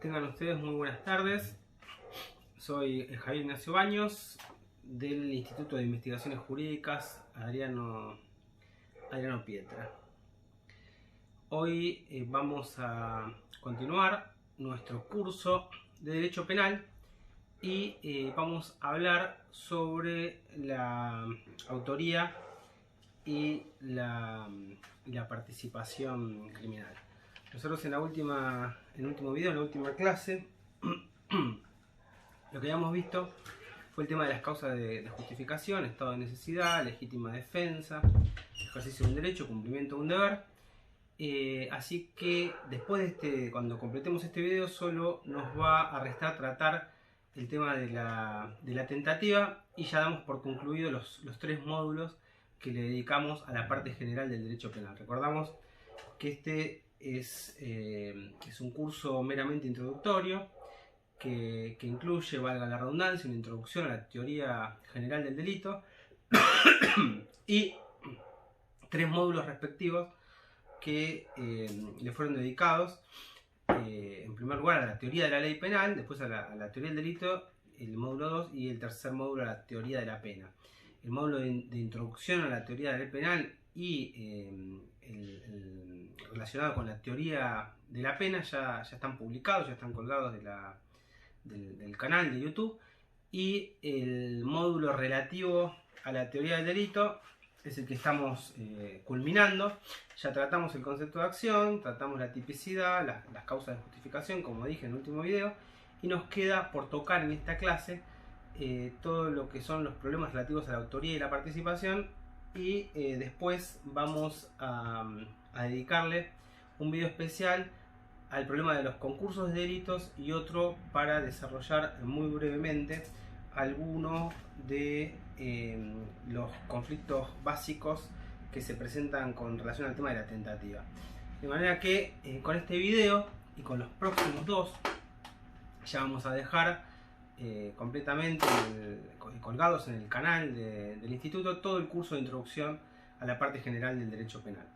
Tengan ustedes muy buenas tardes. Soy Javier Ignacio Baños del Instituto de Investigaciones Jurídicas Adriano Pietra. Hoy vamos a continuar nuestro curso de Derecho Penal y vamos a hablar sobre la autoría y la participación criminal. Nosotros en el último video, en la última clase, lo que habíamos visto fue el tema de las causas de justificación, estado de necesidad, legítima defensa, ejercicio de un derecho, cumplimiento de un deber. Así que después de cuando completemos este video, solo nos va a restar tratar el tema de la tentativa y ya damos por concluido los 3 módulos que le dedicamos a la parte general del derecho penal. Recordamos que este es un curso meramente introductorio que incluye, valga la redundancia, una introducción a la teoría general del delito y 3 módulos respectivos que le fueron dedicados en primer lugar a la teoría de la ley penal, después a la teoría del delito, el módulo 2, y el tercer módulo a la teoría de la pena. El módulo de introducción a la teoría de la ley penal y el relacionado con la teoría de la pena ya están publicados, ya están colgados del canal de YouTube, y el módulo relativo a la teoría del delito es el que estamos culminando. Ya tratamos el concepto de acción, tratamos la tipicidad, las causas de justificación, como dije en el último video, y nos queda por tocar en esta clase todo lo que son los problemas relativos a la autoría y la participación, y después vamos a dedicarle un video especial al problema de los concursos de delitos y otro para desarrollar muy brevemente algunos de los conflictos básicos que se presentan con relación al tema de la tentativa. De manera que con este video y con los próximos 2 ya vamos a dejar completamente colgados en el canal del instituto todo el curso de introducción a la parte general del derecho penal.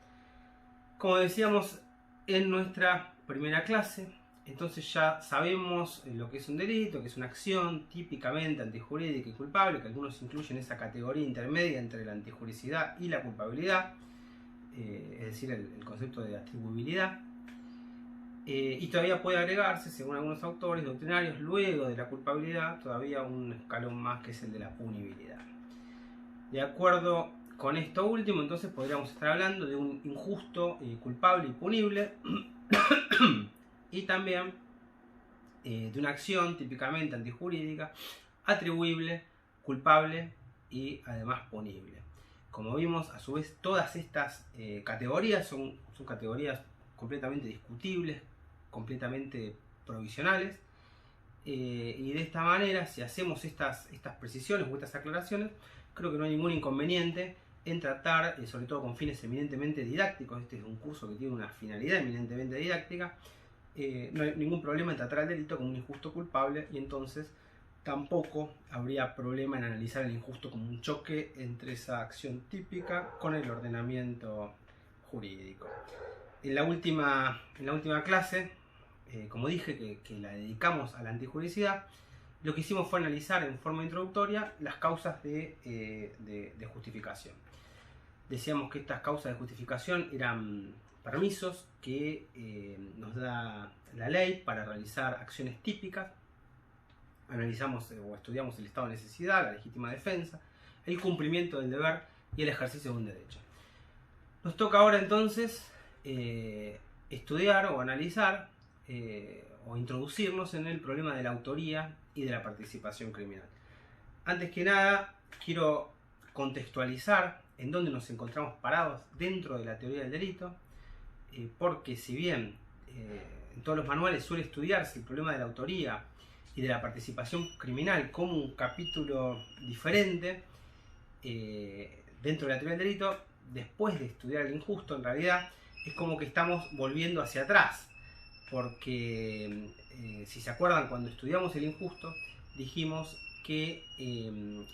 Como decíamos en nuestra primera clase, entonces ya sabemos lo que es un delito, que es una acción típicamente antijurídica y culpable, que algunos incluyen esa categoría intermedia entre la antijuricidad y la culpabilidad, es decir, el concepto de atribuibilidad. Y todavía puede agregarse, según algunos autores doctrinarios, luego de la culpabilidad, todavía un escalón más, que es el de la punibilidad. De acuerdo con esto último, entonces podríamos estar hablando de un injusto, culpable y punible, y también de una acción típicamente antijurídica, atribuible, culpable y además punible. Como vimos, a su vez, todas estas categorías son categorías completamente discutibles, completamente provisionales, y de esta manera, si hacemos estas precisiones o estas aclaraciones, creo que no hay ningún inconveniente en tratar, sobre todo con fines eminentemente didácticos. Este es un curso que tiene una finalidad eminentemente didáctica. No hay ningún problema en tratar al delito como un injusto culpable, y entonces tampoco habría problema en analizar el injusto como un choque entre esa acción típica con el ordenamiento jurídico. En la última clase, como dije, que la dedicamos a la antijuricidad, lo que hicimos fue analizar en forma introductoria las causas de justificación. Decíamos que estas causas de justificación eran permisos que nos da la ley para realizar acciones típicas. Analizamos o estudiamos el estado de necesidad, la legítima defensa, el cumplimiento del deber y el ejercicio de un derecho. Nos toca ahora entonces estudiar o analizar o introducirnos en el problema de la autoría y de la participación criminal. Antes que nada, quiero contextualizar en dónde nos encontramos parados dentro de la teoría del delito, porque si bien en todos los manuales suele estudiarse el problema de la autoría y de la participación criminal como un capítulo diferente dentro de la teoría del delito, después de estudiar el injusto, en realidad es como que estamos volviendo hacia atrás, porque si se acuerdan, cuando estudiamos el injusto dijimos que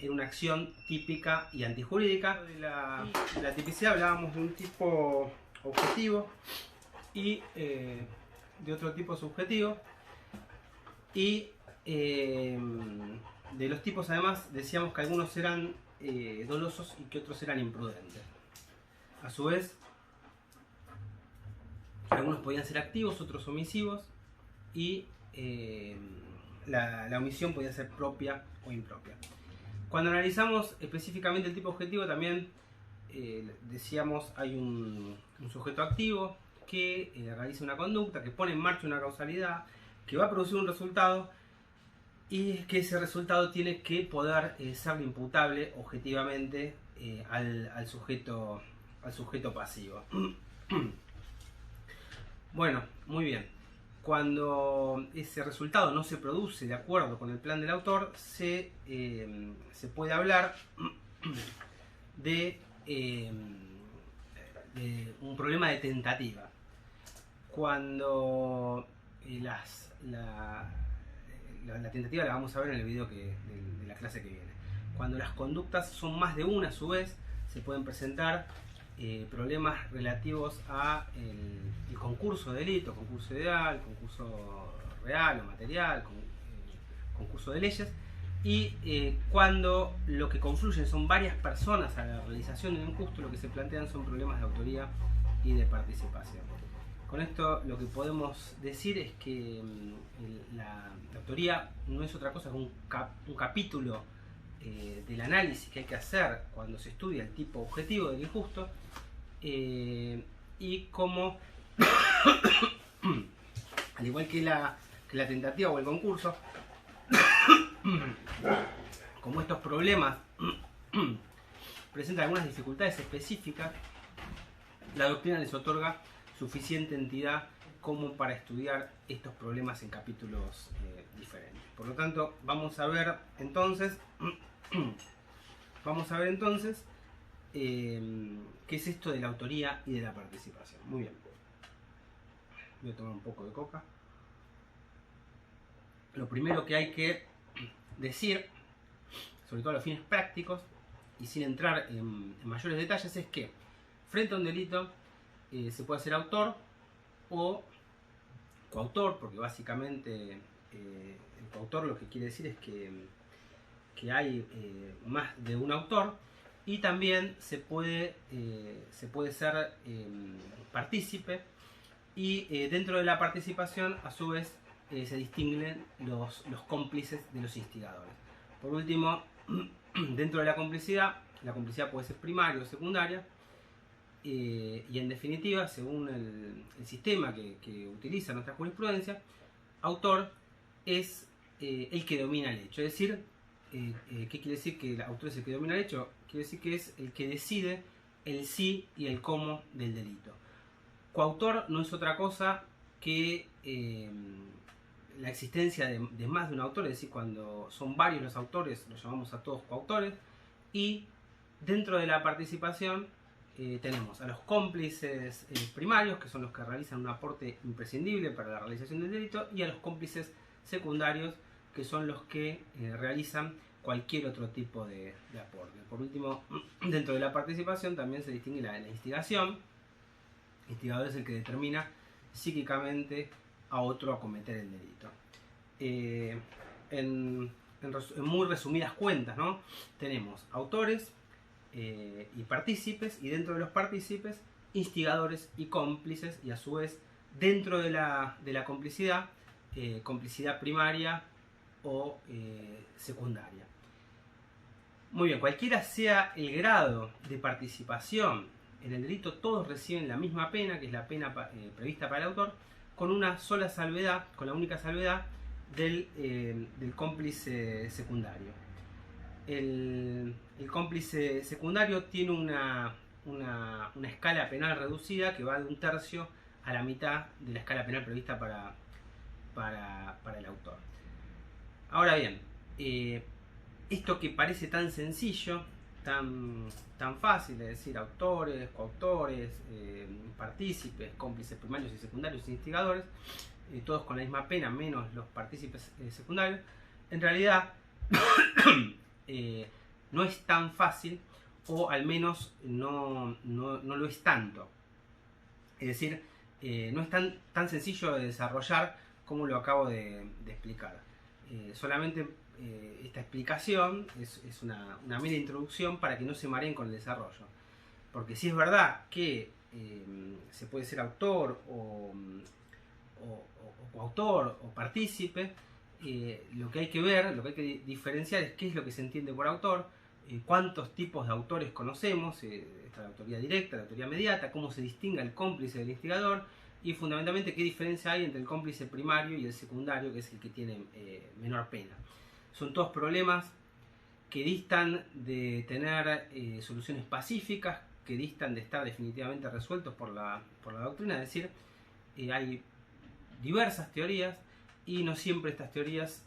era una acción típica y antijurídica. De la tipicidad hablábamos de un tipo objetivo y de otro tipo subjetivo, Y de los tipos, además, decíamos que algunos eran dolosos y que otros eran imprudentes. A su vez, algunos podían ser activos, otros omisivos, y la omisión podía ser propia o impropia. Cuando analizamos específicamente el tipo objetivo, también decíamos hay un sujeto activo que realiza una conducta, que pone en marcha una causalidad, que va a producir un resultado, y que ese resultado tiene que poder ser imputable objetivamente al sujeto pasivo. Bueno, muy bien. Cuando ese resultado no se produce de acuerdo con el plan del autor, se puede hablar de un problema de tentativa. Cuando la tentativa la vamos a ver en el video de la clase que viene. Cuando las conductas son más de una a su vez, se pueden presentar problemas relativos a el concurso de delito, concurso ideal, concurso real o material, concurso de leyes, y cuando lo que confluyen son varias personas a la realización de un injusto, lo que se plantean son problemas de autoría y de participación. Con esto lo que podemos decir es que la autoría no es otra cosa que un capítulo del análisis que hay que hacer cuando se estudia el tipo objetivo del injusto, y como al igual que la tentativa o el concurso, como estos problemas presentan algunas dificultades específicas, la doctrina les otorga suficiente entidad como para estudiar estos problemas en capítulos diferentes. Por lo tanto, vamos a ver entonces qué es esto de la autoría y de la participación. Muy bien. Voy a tomar un poco de coca. Lo primero que hay que decir, sobre todo a los fines prácticos y sin entrar en mayores detalles, es que frente a un delito se puede ser autor o coautor, porque básicamente el coautor lo que quiere decir es que hay más de un autor, y también se puede ser partícipe, y dentro de la participación a su vez se distinguen los cómplices de los instigadores. Por último, dentro de la complicidad puede ser primaria o secundaria, y en definitiva, según el sistema que utiliza nuestra jurisprudencia, autor es el que domina el hecho. Es decir, ¿qué quiere decir que el autor es el que domina el hecho? Quiere decir que es el que decide el sí y el cómo del delito. Coautor no es otra cosa que la existencia de más de un autor, es decir, cuando son varios los autores, los llamamos a todos coautores, y dentro de la participación tenemos a los cómplices primarios, que son los que realizan un aporte imprescindible para la realización del delito, y a los cómplices secundarios, que son los que realizan cualquier otro tipo de aporte. Por último, dentro de la participación también se distingue la instigación. El instigador es el que determina psíquicamente a otro a cometer el delito. En muy resumidas cuentas, ¿no? Tenemos autores y partícipes, y dentro de los partícipes instigadores y cómplices, y a su vez dentro de la complicidad, complicidad primaria o secundaria. Muy bien, cualquiera sea el grado de participación en el delito, todos reciben la misma pena, que es la pena prevista para el autor, con una sola salvedad, con la única salvedad del cómplice secundario. El cómplice secundario tiene una escala penal reducida que va de 1/3 a la mitad de la escala penal prevista para el autor. Ahora bien, esto que parece tan sencillo, tan fácil, es decir, autores, coautores, partícipes, cómplices primarios y secundarios e instigadores, todos con la misma pena menos los partícipes secundarios, en realidad no es tan fácil, o al menos no lo es tanto. Es decir, no es tan sencillo de desarrollar como lo acabo de explicar. Solamente esta explicación es una mera introducción para que no se mareen con el desarrollo. Porque si es verdad que se puede ser autor o coautor o partícipe, lo que hay que ver, lo que hay que diferenciar es qué es lo que se entiende por autor, cuántos tipos de autores conocemos, la autoría directa, la autoría mediata, cómo se distingue el cómplice del instigador y fundamentalmente qué diferencia hay entre el cómplice primario y el secundario, que es el que tiene menor pena. Son todos problemas que distan de tener soluciones pacíficas, que distan de estar definitivamente resueltos por la doctrina, es decir, hay diversas teorías y no siempre estas teorías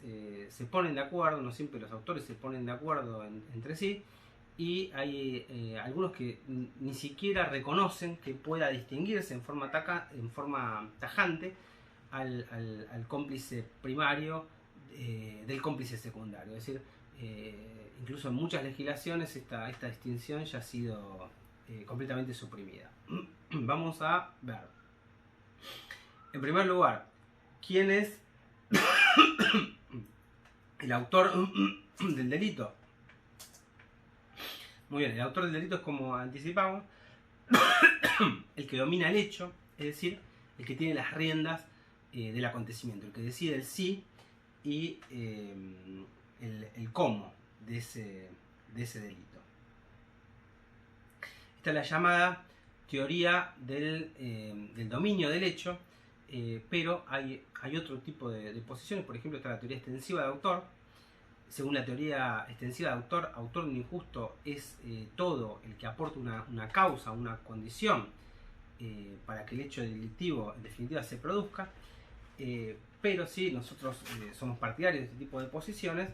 se ponen de acuerdo, no siempre los autores se ponen de acuerdo entre sí, y hay algunos que ni siquiera reconocen que pueda distinguirse en forma tajante al cómplice primario del cómplice secundario. Es decir, incluso en muchas legislaciones esta distinción ya ha sido completamente suprimida. Vamos a ver. En primer lugar, ¿quién es el autor del delito? Muy bien, el autor del delito es, como anticipamos, el que domina el hecho, es decir, el que tiene las riendas del acontecimiento, el que decide el sí y el cómo de ese delito. Esta es la llamada teoría del dominio del hecho, pero hay otro tipo de posiciones. Por ejemplo, está la teoría extensiva de autor. Según la teoría extensiva de autor, autor del injusto es todo el que aporta una causa, una condición para que el hecho delictivo en definitiva se produzca. Pero si nosotros somos partidarios de este tipo de posiciones,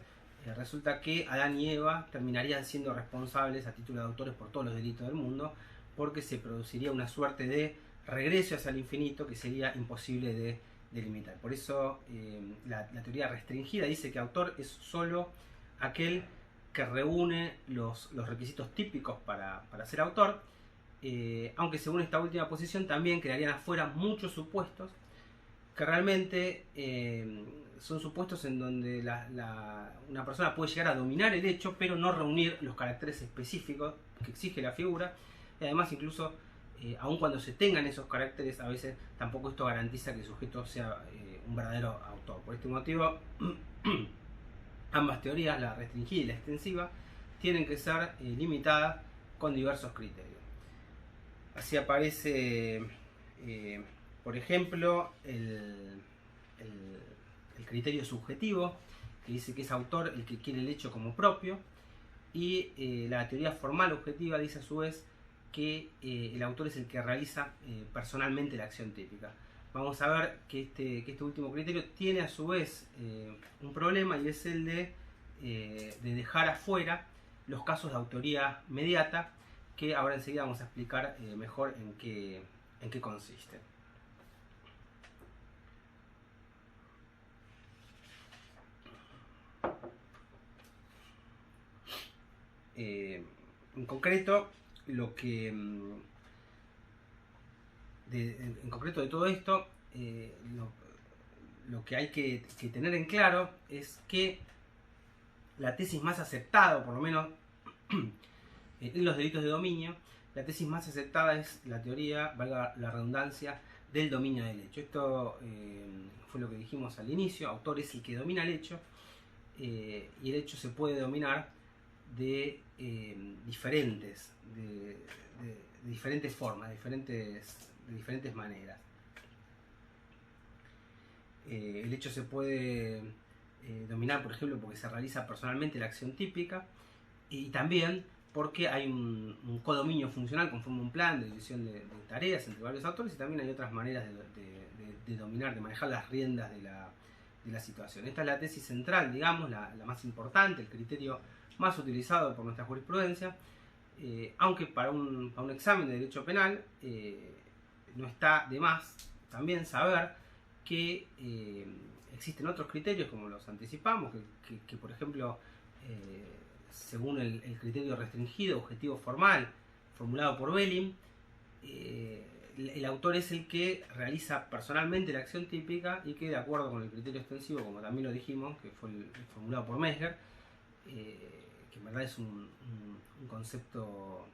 resulta que Adán y Eva terminarían siendo responsables a título de autores por todos los delitos del mundo, porque se produciría una suerte de regreso hacia el infinito que sería imposible de delimitar. Por eso la teoría restringida dice que autor es solo aquel que reúne los requisitos típicos para ser autor, aunque según esta última posición también quedarían afuera muchos supuestos que realmente son supuestos en donde una persona puede llegar a dominar el hecho, pero no reunir los caracteres específicos que exige la figura. Y además, incluso, aun cuando se tengan esos caracteres, a veces tampoco esto garantiza que el sujeto sea un verdadero autor. Por este motivo, ambas teorías, la restringida y la extensiva, tienen que ser limitadas con diversos criterios. Así aparece, por ejemplo, el criterio subjetivo, que dice que es autor el que quiere el hecho como propio, y la teoría formal objetiva dice a su vez que el autor es el que realiza personalmente la acción típica. Vamos a ver que este último criterio tiene a su vez un problema, y es el de dejar afuera los casos de autoría mediata, que ahora enseguida vamos a explicar mejor en qué consiste. En concreto, en concreto de todo esto, lo que hay que tener en claro es que la tesis más aceptada, por lo menos en los delitos de dominio, la tesis más aceptada es la teoría, valga la redundancia, del dominio del hecho. Esto fue lo que dijimos al inicio: autor es el que domina el hecho, y el hecho se puede dominar de diferentes formas, de diferentes maneras. El hecho se puede dominar, por ejemplo, porque se realiza personalmente la acción típica, y también porque hay un codominio funcional conforme un plan de división de tareas entre varios autores, y también hay otras maneras de dominar, de manejar las riendas de la situación. Esta es la tesis central, digamos, la más importante, el criterio más utilizado por nuestra jurisprudencia, aunque para un examen de derecho penal no está de más también saber que existen otros criterios, como los anticipamos, que por ejemplo, según el criterio restringido, objetivo formal, formulado por Belin, el autor es el que realiza personalmente la acción típica y que, de acuerdo con el criterio extensivo, como también lo dijimos, que fue el formulado por Meissner, que en verdad es un concepto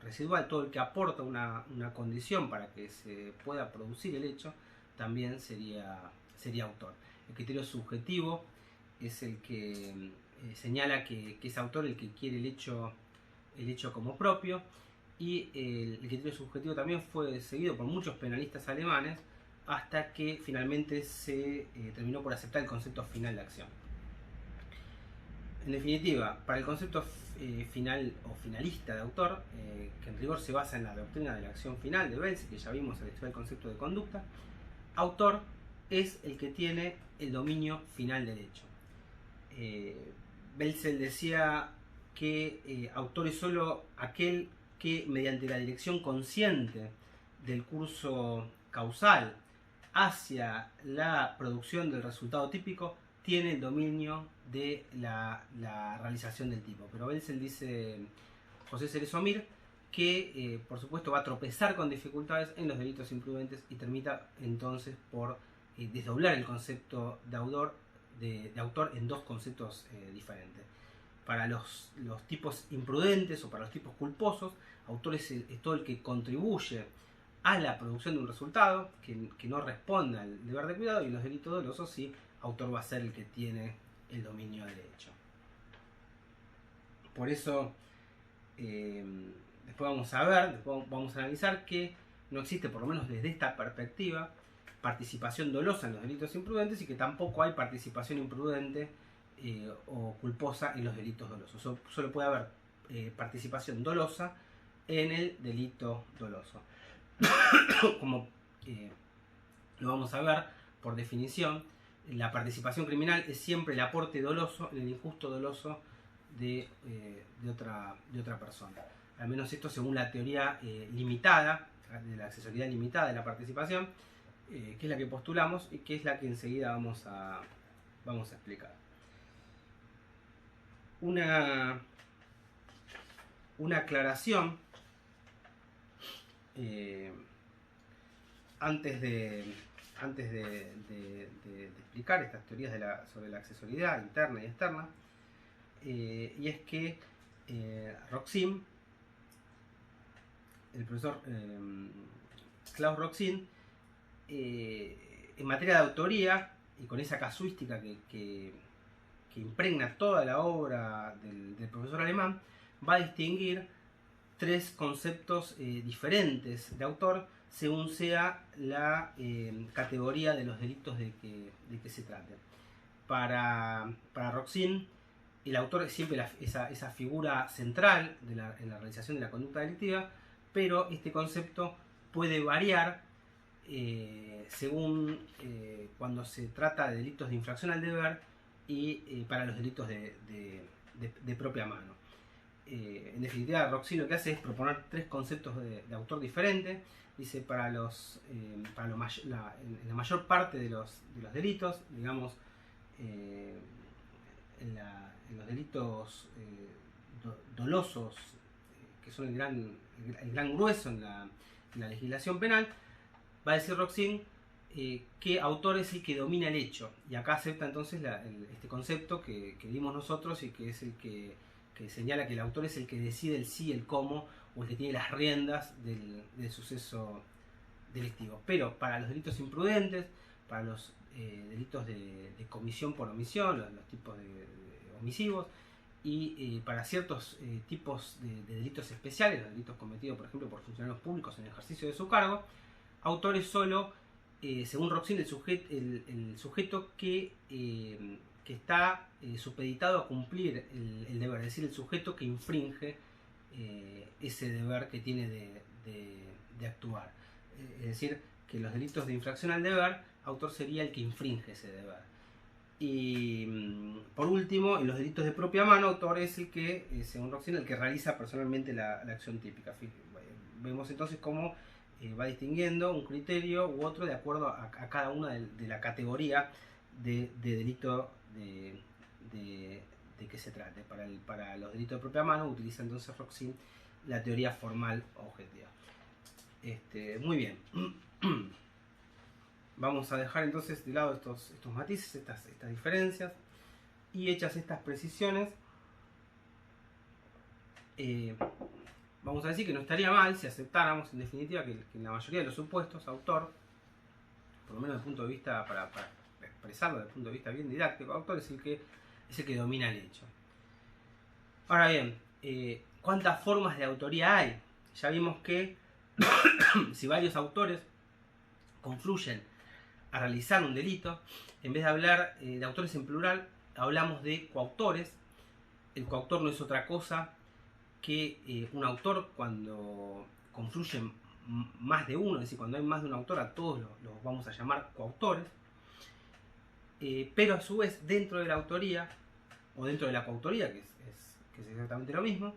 residual, todo el que aporta una condición para que se pueda producir el hecho, también sería autor. El criterio subjetivo es el que señala que es autor el que quiere el hecho como propio, y el criterio subjetivo también fue seguido por muchos penalistas alemanes hasta que finalmente se terminó por aceptar el concepto final de acción. En definitiva, para el concepto final o finalista de autor, que en rigor se basa en la doctrina de la acción final de Welse, que ya vimos al estudiar el concepto de conducta, autor es el que tiene el dominio final del hecho. Welse decía que autor es solo aquel que, mediante la dirección consciente del curso causal hacia la producción del resultado típico, tiene el dominio de la realización del tipo. Pero Welse dice, José Cerezo Mir, que por supuesto va a tropezar con dificultades en los delitos imprudentes y termina entonces por desdoblar el concepto de autor en dos conceptos diferentes. Para los tipos imprudentes o para los tipos culposos, autor es todo el que contribuye a la producción de un resultado que no responda al deber de cuidado, y los delitos dolosos sí, autor va a ser el que tiene el dominio del hecho. Por eso después vamos a analizar que no existe, por lo menos desde esta perspectiva, participación dolosa en los delitos imprudentes, y que tampoco hay participación imprudente o culposa en los delitos dolosos. Solo puede haber participación dolosa en el delito doloso. Como lo vamos a ver por definición, la participación criminal es siempre el aporte doloso en el injusto doloso de otra persona. Al menos esto según la teoría limitada, de la accesoriedad limitada de la participación, que es la que postulamos y que es la que enseguida vamos a explicar. Una aclaración antes de explicar estas teorías sobre la accesoriedad interna y externa, y es que Roxin, el profesor Klaus Roxin, en materia de autoría y con esa casuística que impregna toda la obra del profesor alemán, va a distinguir tres conceptos diferentes de autor según sea la categoría de los delitos de que se trate. Para Roxin, el autor es siempre esa figura central en la realización de la conducta delictiva, pero este concepto puede variar según cuando se trata de delitos de infracción al deber y para los delitos de propia mano. En definitiva, Roxin lo que hace es proponer tres conceptos de autor diferentes. Dice, en la mayor parte de los delitos, digamos, en los delitos dolosos, que son el gran grueso en la legislación penal, va a decir Roxin que autor es el que domina el hecho. Y acá acepta entonces este concepto que vimos nosotros y que es el que señala que el autor es el que decide el sí, el cómo, o el que tiene las riendas del suceso delictivo. Pero para los delitos imprudentes, para los delitos de comisión por omisión, los tipos de omisivos, y para ciertos tipos de delitos especiales, los delitos cometidos, por ejemplo, por funcionarios públicos en el ejercicio de su cargo, autor es solo, según Roxin, el sujeto que está supeditado a cumplir el deber, es decir, el sujeto que infringe ese deber que tiene de actuar. Es decir, que los delitos de infracción al deber, autor sería el que infringe ese deber. Y por último, en los delitos de propia mano, autor es el que, según Roxin, el que realiza personalmente la acción típica. Vemos entonces cómo va distinguiendo un criterio u otro de acuerdo a cada una de la categoría de delito de que se trate. Para los delitos de propia mano utiliza entonces Roxin la teoría formal objetiva. Muy bien. Vamos a dejar entonces de lado estos matices, estas diferencias, y hechas estas precisiones, vamos a decir que no estaría mal si aceptáramos en definitiva que en la mayoría de los supuestos, autor, por lo menos desde el punto de vista, para expresarlo desde el punto de vista bien didáctico, autor es el que domina el hecho. Ahora bien, ¿cuántas formas de autoría hay? Ya vimos que si varios autores confluyen a realizar un delito, en vez de hablar de autores en plural, hablamos de coautores. El coautor no es otra cosa que un autor cuando confluyen más de uno, es decir, cuando hay más de un autor, a todos los vamos a llamar coautores. Pero a su vez, dentro de la autoría, o dentro de la coautoría, que es exactamente lo mismo,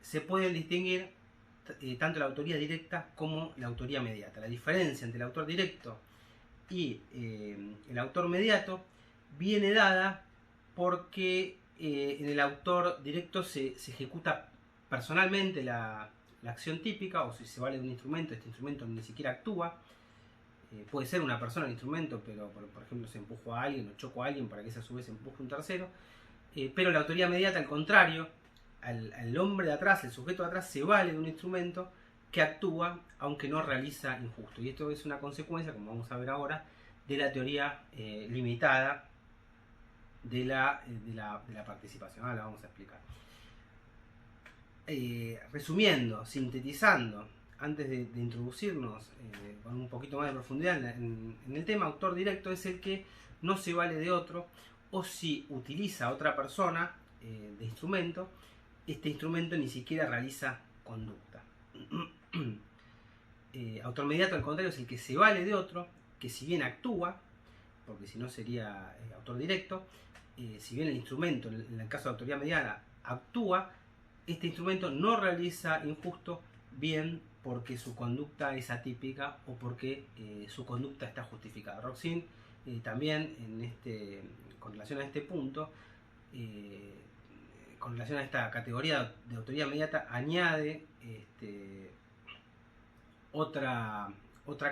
se pueden distinguir tanto la autoría directa como la autoría mediata. La diferencia entre el autor directo y el autor mediato viene dada porque en el autor directo se ejecuta personalmente la acción típica, o si se vale de un instrumento, este instrumento ni siquiera actúa. Puede ser una persona el instrumento, pero por ejemplo se empujó a alguien o chocó a alguien para que ese a su vez empuje a un tercero. Pero la autoría mediata, al contrario, al hombre de atrás, el sujeto de atrás, se vale de un instrumento que actúa aunque no realiza injusto. Y esto es una consecuencia, como vamos a ver ahora, de la teoría limitada de la participación. Ahora la vamos a explicar. Resumiendo, sintetizando, antes de introducirnos con un poquito más de profundidad en el tema, autor directo es el que no se vale de otro, o si utiliza a otra persona de instrumento, este instrumento ni siquiera realiza conducta. Autor mediato, al contrario, es el que se vale de otro, que si bien actúa, porque si no sería autor directo, si bien el instrumento, en el caso de autoría mediana, actúa, este instrumento no realiza injusto, bien porque su conducta es atípica o porque su conducta está justificada. Roxin también con relación a este punto, con relación a esta categoría de autoría mediata, añade otra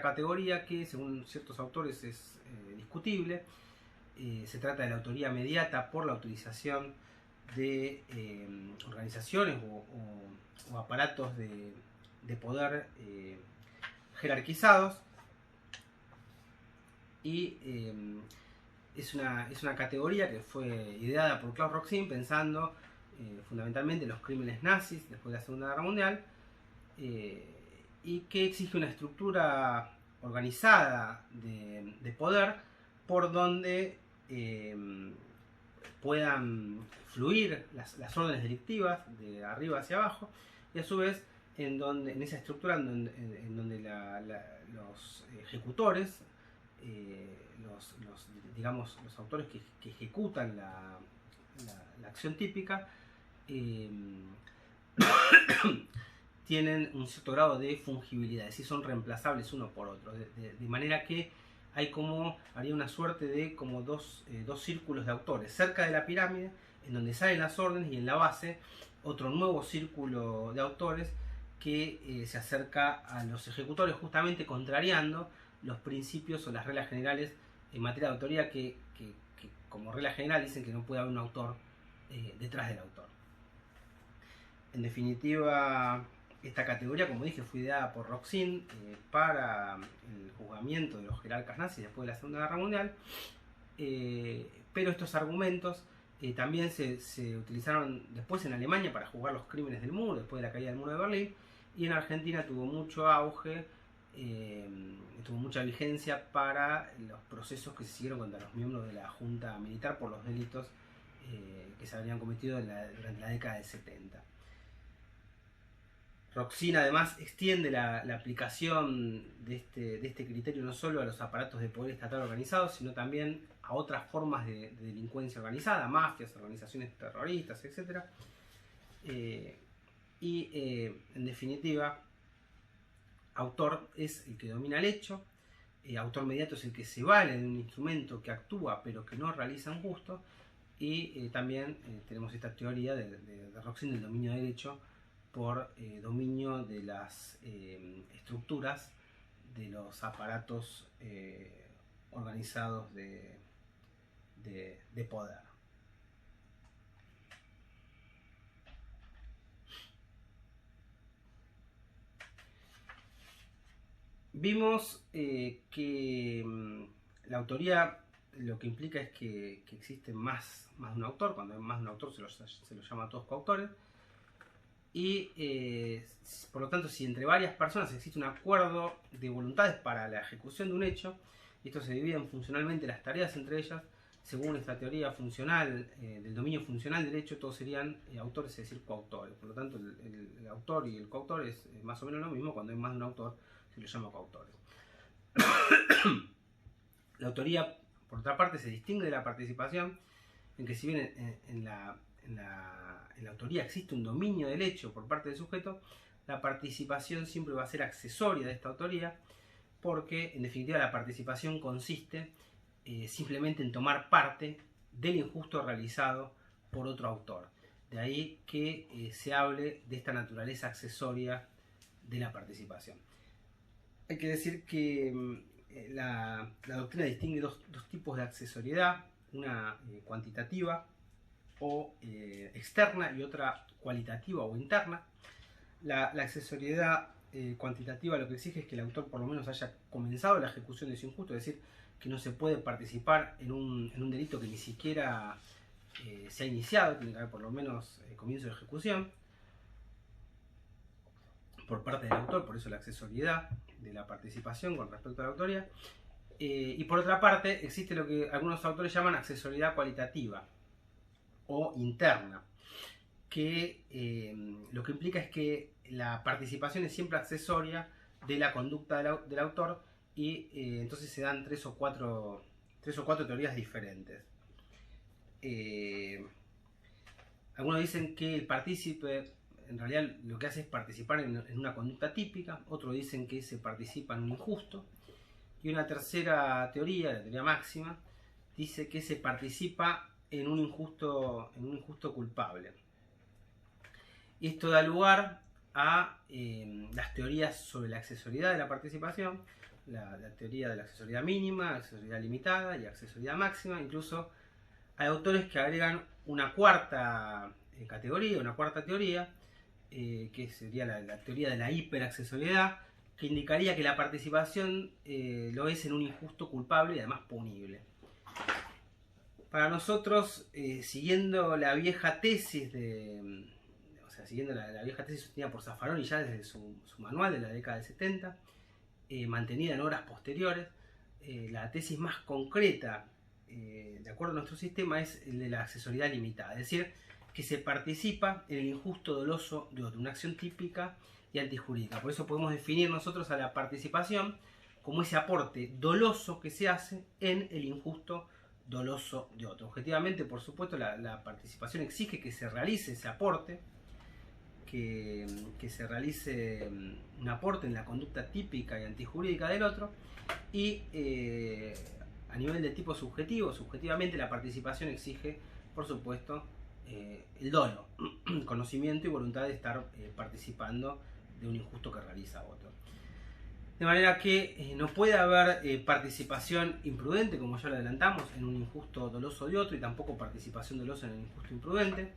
categoría que según ciertos autores es discutible. Se trata de la autoría mediata por la utilización de organizaciones o aparatos de poder jerarquizados, y es una categoría que fue ideada por Klaus Roxin pensando fundamentalmente en los crímenes nazis después de la Segunda Guerra Mundial, y que exige una estructura organizada de poder por donde puedan fluir las órdenes delictivas de arriba hacia abajo, y a su vez en esa estructura en donde los ejecutores, los autores que ejecutan la acción típica, tienen un cierto grado de fungibilidad, es decir, son reemplazables uno por otro, de manera que haría una suerte de como dos círculos de autores cerca de la pirámide, en donde salen las órdenes, y en la base otro nuevo círculo de autores que se acerca a los ejecutores, justamente contrariando los principios o las reglas generales en materia de autoría que como regla general dicen que no puede haber un autor detrás del autor. En definitiva, esta categoría, como dije, fue ideada por Roxin para el juzgamiento de los jerarcas nazis después de la Segunda Guerra Mundial, pero estos argumentos también se utilizaron después en Alemania para juzgar los crímenes del muro, después de la caída del muro de Berlín, y en Argentina tuvo mucho auge, tuvo mucha vigencia para los procesos que se siguieron contra los miembros de la Junta Militar por los delitos que se habían cometido durante la década del 70. Roxin además extiende la aplicación de este criterio no solo a los aparatos de poder estatal organizados, sino también a otras formas de delincuencia organizada, mafias, organizaciones terroristas, etc. En definitiva, autor es el que domina el hecho, autor mediato es el que se vale de un instrumento que actúa pero que no realiza un justo, y también tenemos esta teoría de Roxin del dominio del hecho por dominio de las estructuras de los aparatos organizados de poder. Vimos que la autoría lo que implica es que existe más de un autor. Cuando hay más de un autor se los llama a todos coautores. Y por lo tanto, si entre varias personas existe un acuerdo de voluntades para la ejecución de un hecho, y esto se dividen funcionalmente las tareas entre ellas, según esta teoría funcional del dominio funcional del hecho, todos serían autores, es decir, coautores. Por lo tanto, el autor y el coautor es más o menos lo mismo. Cuando hay más de un autor se los llama coautores. La autoría, por otra parte, se distingue de la participación en que, si bien en la autoría existe un dominio del hecho por parte del sujeto, la participación siempre va a ser accesoria de esta autoría, porque en definitiva la participación consiste simplemente en tomar parte del injusto realizado por otro autor. De ahí que se hable de esta naturaleza accesoria de la participación. Hay que decir que la doctrina distingue dos tipos de accesoriedad, una cuantitativa o externa y otra cualitativa o interna. La accesoriedad cuantitativa lo que exige es que el autor por lo menos haya comenzado la ejecución de ese injusto, es decir, que no se puede participar en un delito que ni siquiera se ha iniciado, tiene que haber por lo menos comienzo de ejecución por parte del autor, por eso la accesoriedad de la participación con respecto a la autoría. Y por otra parte existe lo que algunos autores llaman accesoriedad cualitativa o interna, que lo que implica es que la participación es siempre accesoria de la conducta del autor, y entonces se dan tres o cuatro teorías diferentes. Algunos dicen que el partícipe en realidad lo que hace es participar en una conducta típica, otros dicen que se participa en un injusto, y una tercera teoría, la teoría máxima, dice que se participa en un injusto culpable. Y esto da lugar a las teorías sobre la accesoriedad de la participación, la teoría de la accesoriedad mínima, accesoriedad limitada y accesoriedad máxima. Incluso hay autores que agregan una cuarta categoría, una cuarta teoría, que sería la teoría de la hiperaccesoriedad, que indicaría que la participación lo es en un injusto culpable y además punible. Para nosotros, siguiendo la vieja tesis siguiendo la vieja tesis sostenida por Zaffaroni ya desde su manual de la década del 70, mantenida en obras posteriores, la tesis más concreta, de acuerdo a nuestro sistema, es el de la accesoriedad limitada, es decir, que se participa en el injusto doloso de otro, una acción típica y antijurídica. Por eso podemos definir nosotros a la participación como ese aporte doloso que se hace en el injusto doloso de otro. Objetivamente, por supuesto, la participación exige que se realice ese aporte, que se realice un aporte en la conducta típica y antijurídica del otro, y a nivel de tipo subjetivo, subjetivamente la participación exige, por supuesto, el dolo, conocimiento y voluntad de estar participando de un injusto que realiza otro. De manera que no puede haber participación imprudente, como ya lo adelantamos, en un injusto doloso de otro, y tampoco participación dolosa en un injusto imprudente.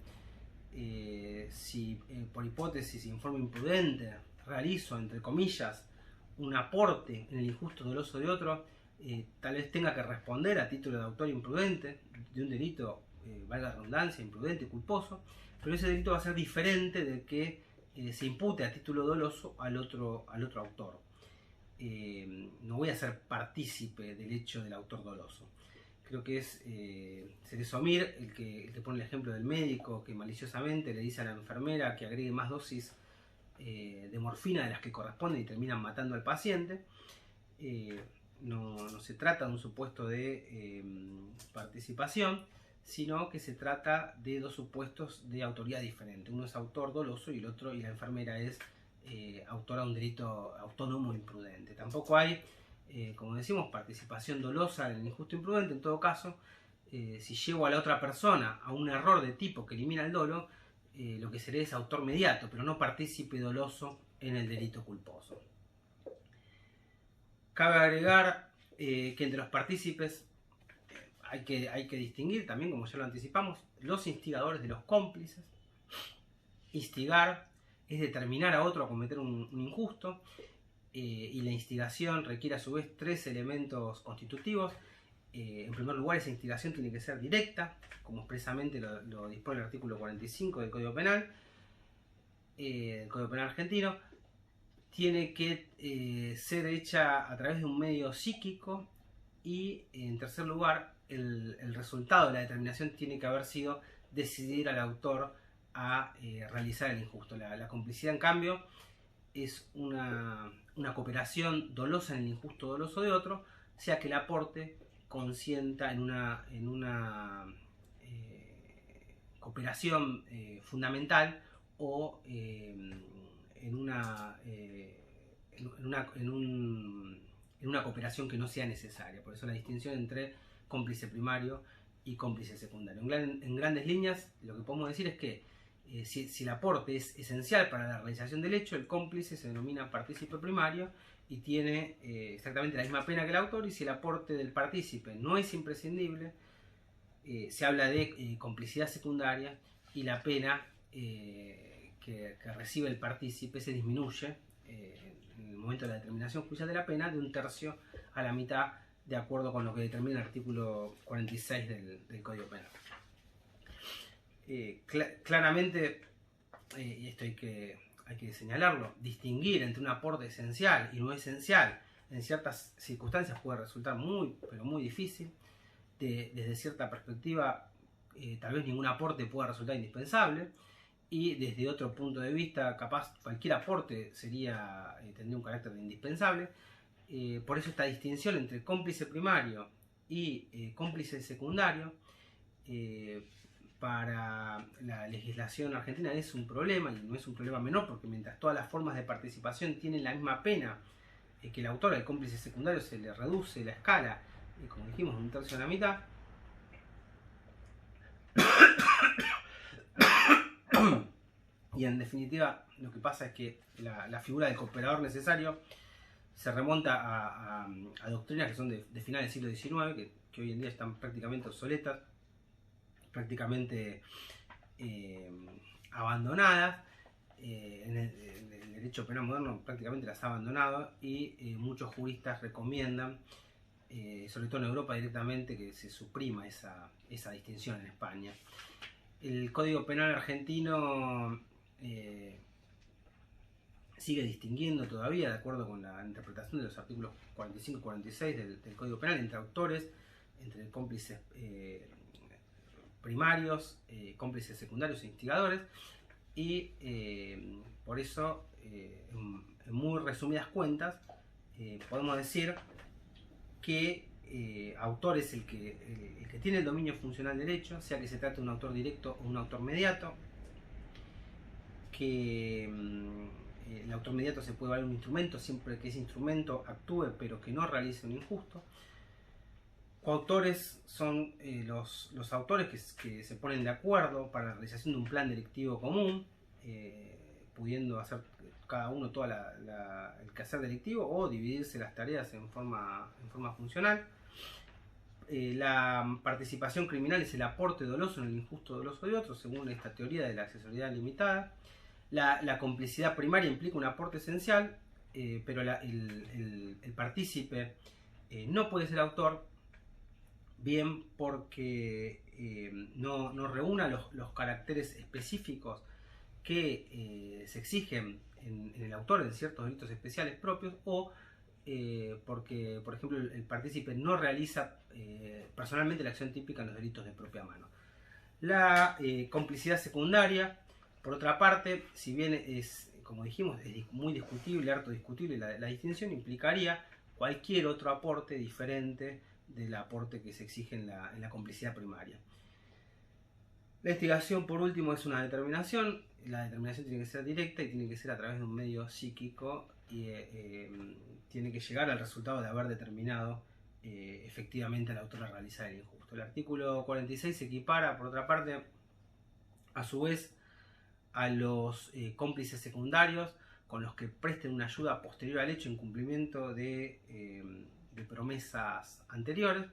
Si por hipótesis y en forma imprudente realizo, entre comillas, un aporte en el injusto doloso de otro, tal vez tenga que responder a título de autor imprudente de un delito, valga la redundancia, imprudente y culposo, pero ese delito va a ser diferente de que se impute a título doloso al otro autor. No voy a ser partícipe del hecho del autor doloso. Creo que es Ceresomir el que pone el ejemplo del médico que maliciosamente le dice a la enfermera que agregue más dosis de morfina de las que corresponden y terminan matando al paciente. No se trata de un supuesto de participación, sino que se trata de dos supuestos de autoridad diferente. Uno es autor doloso y la enfermera es autora de un delito autónomo e imprudente. Tampoco hay, como decimos, participación dolosa en el injusto imprudente. En todo caso, si llevo a la otra persona a un error de tipo que elimina el dolo, lo que sería es autor mediato, pero no partícipe doloso en el delito culposo. Cabe agregar que entre los partícipes hay que distinguir también, como ya lo anticipamos, los instigadores de los cómplices. Instigar es determinar a otro a cometer un injusto, y la instigación requiere a su vez tres elementos constitutivos. En primer lugar, esa instigación tiene que ser directa, como expresamente lo dispone el artículo 45 del Código Penal, argentino. Tiene que ser hecha a través de un medio psíquico, y en tercer lugar, el resultado de la determinación tiene que haber sido decidir al autor a realizar el injusto. La complicidad, en cambio, es una cooperación dolosa en el injusto doloso de otro, sea que el aporte consienta en una cooperación fundamental, o en una cooperación que no sea necesaria. Por eso la distinción entre cómplice primario y cómplice secundario. En grandes líneas, lo que podemos decir es que si el aporte es esencial para la realización del hecho, el cómplice se denomina partícipe primario y tiene exactamente la misma pena que el autor, y si el aporte del partícipe no es imprescindible, se habla de complicidad secundaria, y la pena que recibe el partícipe se disminuye en el momento de la determinación judicial de la pena de 1/3 a la mitad, de acuerdo con lo que determina el artículo 46 del Código Penal. Claramente, y esto hay que señalarlo, distinguir entre un aporte esencial y no esencial en ciertas circunstancias puede resultar pero muy difícil. Desde cierta perspectiva, tal vez ningún aporte pueda resultar indispensable, y desde otro punto de vista, capaz cualquier aporte tendría un carácter de indispensable. Por eso esta distinción entre cómplice primario y cómplice secundario, para la legislación argentina es un problema, y no es un problema menor, porque mientras todas las formas de participación tienen la misma pena que el autor, al cómplice secundario se le reduce la escala, como dijimos, 1/3 a la mitad. Y en definitiva, lo que pasa es que la figura del cooperador necesario se remonta a doctrinas que son de finales del siglo XIX, que hoy en día están prácticamente obsoletas, prácticamente abandonadas. En el derecho penal moderno prácticamente las ha abandonado, y muchos juristas recomiendan, sobre todo en Europa directamente, que se suprima esa distinción en España. El Código Penal argentino sigue distinguiendo todavía, de acuerdo con la interpretación de los artículos 45 y 46 del Código Penal, entre autores, entre cómplices primarios, cómplices secundarios e instigadores, y por eso, en muy resumidas cuentas, podemos decir que autor es el que tiene el dominio funcional del hecho, sea que se trate de un autor directo o un autor mediato, que el autor mediato se puede valer un instrumento siempre que ese instrumento actúe pero que no realice un injusto. Coautores son los autores que se ponen de acuerdo para la realización de un plan delictivo común, pudiendo hacer cada uno todo el quehacer delictivo, o dividirse las tareas en forma funcional. La participación criminal es el aporte doloso en el injusto doloso de otro, según esta teoría de la accesoriedad limitada. La complicidad primaria implica un aporte esencial, pero el partícipe no puede ser autor, bien porque no reúna los caracteres específicos que se exigen en el autor en ciertos delitos especiales propios, o porque, por ejemplo, el partícipe no realiza personalmente la acción típica en los delitos de propia mano. La complicidad secundaria, por otra parte, si bien es, como dijimos, es muy discutible, harto discutible la distinción, implicaría cualquier otro aporte diferente del aporte que se exige en la complicidad primaria. La instigación, por último, es una determinación. La determinación tiene que ser directa y tiene que ser a través de un medio psíquico, y tiene que llegar al resultado de haber determinado efectivamente al autor a realizar el injusto. El artículo 46 se equipara, por otra parte, a su vez, a los cómplices secundarios con los que presten una ayuda posterior al hecho en cumplimiento de promesas anteriores.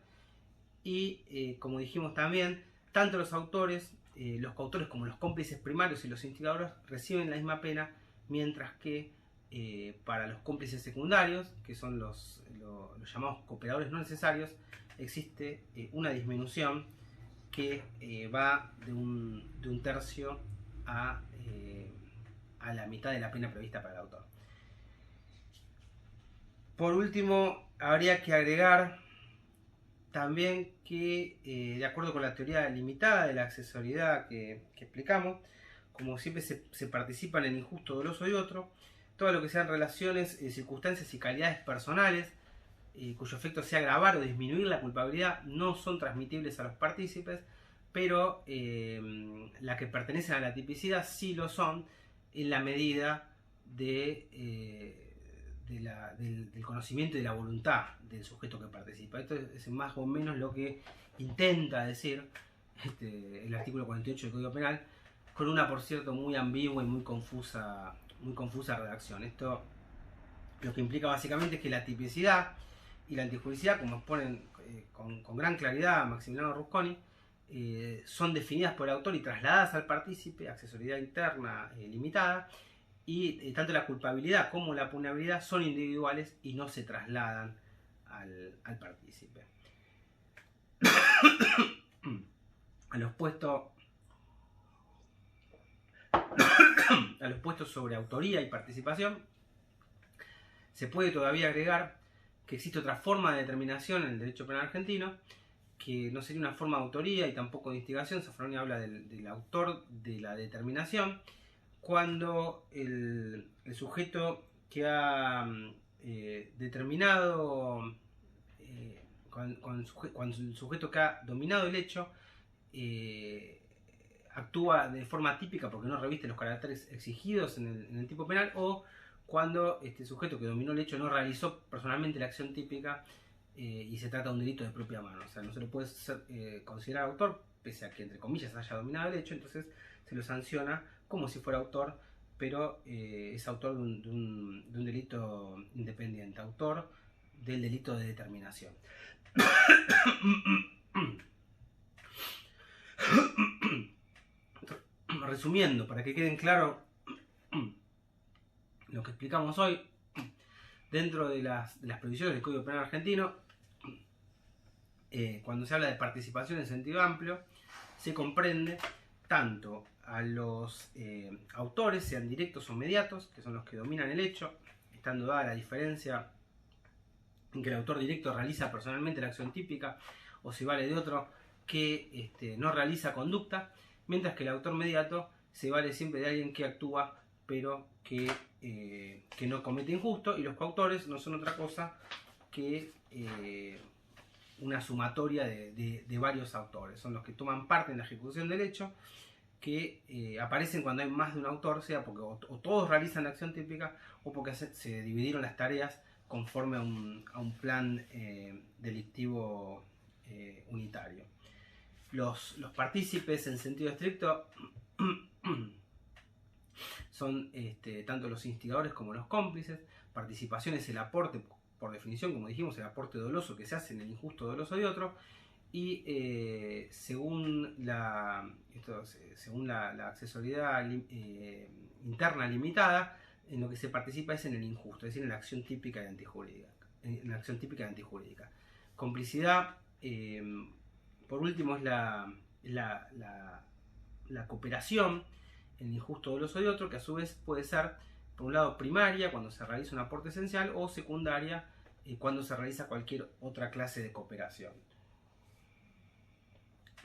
Y como dijimos también, tanto los autores, los coautores como los cómplices primarios y los instigadores reciben la misma pena, mientras que para los cómplices secundarios, que son los llamados cooperadores no necesarios, existe una disminución que va de un tercio a la mitad de la pena prevista para el autor. Por último, habría que agregar también que, de acuerdo con la teoría limitada de la accesoriedad que explicamos, como siempre se participa en el injusto, doloso y otro, todo lo que sean relaciones, circunstancias y calidades personales, cuyo efecto sea agravar o disminuir la culpabilidad, no son transmitibles a los partícipes, pero las que pertenecen a la tipicidad sí lo son, en la medida del conocimiento y de la voluntad del sujeto que participa. Esto es más o menos lo que intenta decir el artículo 48 del Código Penal, con una, por cierto, muy ambigua y muy confusa redacción. Esto lo que implica básicamente es que la tipicidad y la antijuricidad, como exponen con gran claridad Maximiliano Rusconi, son definidas por el autor y trasladadas al partícipe, accesoriedad interna limitada, y tanto la culpabilidad como la punabilidad son individuales y no se trasladan al partícipe. A los puestos sobre autoría y participación, se puede todavía agregar que existe otra forma de determinación en el derecho penal argentino, que no sería una forma de autoría y tampoco de instigación. Zaffaroni habla del autor de la determinación, cuando el sujeto que ha determinado, cuando el sujeto que ha dominado el hecho actúa de forma típica porque no reviste los caracteres exigidos en el tipo penal, o cuando este sujeto que dominó el hecho no realizó personalmente la acción típica y se trata de un delito de propia mano. O sea, no se lo puede considerar autor, pese a que, entre comillas, haya dominado el hecho. Entonces se lo sanciona como si fuera autor, pero es autor de un delito independiente, autor del delito de determinación. Resumiendo, para que queden claro lo que explicamos hoy, dentro de las previsiones del Código Penal argentino, cuando se habla de participación en sentido amplio, se comprende tanto a los autores, sean directos o mediatos, que son los que dominan el hecho, estando dada la diferencia en que el autor directo realiza personalmente la acción típica, o si vale de otro que no realiza conducta, mientras que el autor mediato se vale siempre de alguien que actúa pero que no comete injusto, y los coautores no son otra cosa que una sumatoria de varios autores. Son los que toman parte en la ejecución del hecho, que aparecen cuando hay más de un autor, sea porque o todos realizan la acción típica o porque se dividieron las tareas conforme a un plan delictivo unitario. Los partícipes en sentido estricto son tanto los instigadores como los cómplices. Participación es el aporte, por definición, como dijimos, el aporte doloso que se hace en el injusto doloso de otro, y según la accesoriedad interna limitada, en lo que se participa es en el injusto, es decir, en la acción típica y antijurídica. Complicidad, por último, es la cooperación en el injusto doloso de otro, que a su vez puede ser, por un lado, primaria, cuando se realiza un aporte esencial, o secundaria, cuando se realiza cualquier otra clase de cooperación.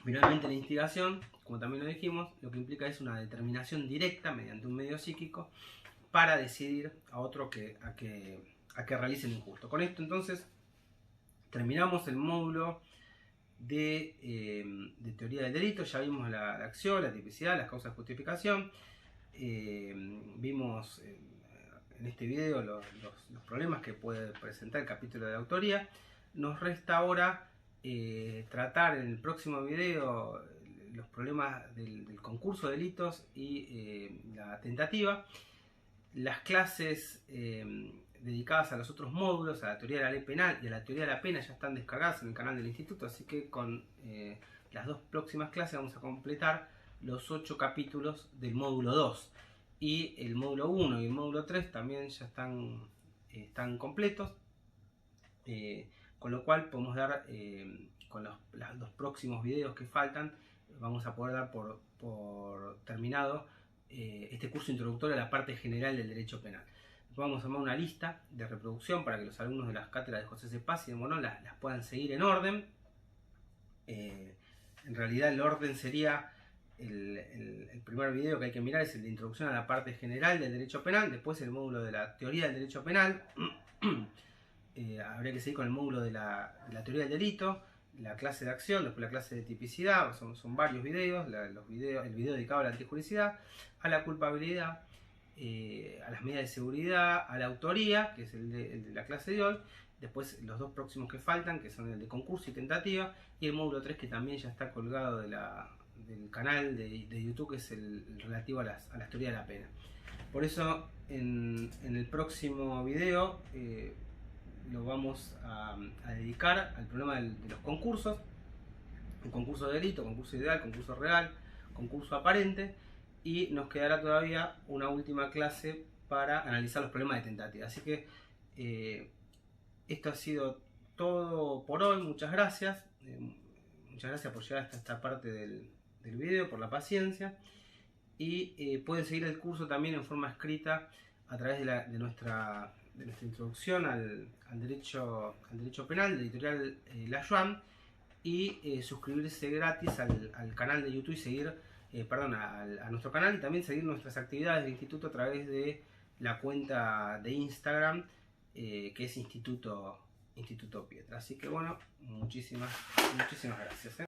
Finalmente, la instigación, como también lo dijimos, lo que implica es una determinación directa mediante un medio psíquico para decidir a otro a que realice el injusto. Con esto, entonces, terminamos el módulo de teoría del delito. Ya vimos la acción, la tipicidad, las causas de justificación. Vimos en este video los problemas que puede presentar el capítulo de autoría. Nos resta ahora tratar en el próximo video los problemas del concurso de delitos y la tentativa. Las clases dedicadas a los otros módulos, a la teoría de la ley penal y a la teoría de la pena, ya están descargadas en el canal del instituto, así que con las 2 próximas clases vamos a completar los 8 capítulos del módulo 2. Y el módulo 1 y el módulo 3 también ya están completos, con lo cual podemos dar, con los 2 próximos videos que faltan, vamos a poder dar por terminado este curso introductorio a la parte general del derecho penal. Vamos a armar una lista de reproducción para que los alumnos de las cátedras de José C. Paz y de Monod las puedan seguir en orden. En realidad el orden sería el primer video que hay que mirar es el de introducción a la parte general del derecho penal, después el módulo de la teoría del derecho penal, habría que seguir con el módulo de la teoría del delito, la clase de acción, después la clase de tipicidad, son varios videos, el video dedicado a la antijuricidad, a la culpabilidad, a las medidas de seguridad, a la autoría, que es el de la clase de hoy, después los 2 próximos que faltan, que son el de concurso y tentativa, y el módulo 3 que también ya está colgado del canal de YouTube, que es el relativo a las teorías de la pena. Por eso en el próximo video lo vamos a dedicar al problema de los concursos, el concurso de delito, concurso ideal, concurso real, concurso aparente, y nos quedará todavía una última clase para analizar los problemas de tentativa. Así que esto ha sido todo por hoy. Muchas gracias por llegar hasta esta parte del video, por la paciencia, y pueden seguir el curso también en forma escrita a través de nuestra introducción al derecho penal de editorial La Yuan, y suscribirse gratis al canal de YouTube y seguir a nuestro canal, y también seguir nuestras actividades del instituto a través de la cuenta de Instagram que es Instituto Pietra. Así que bueno, muchísimas gracias.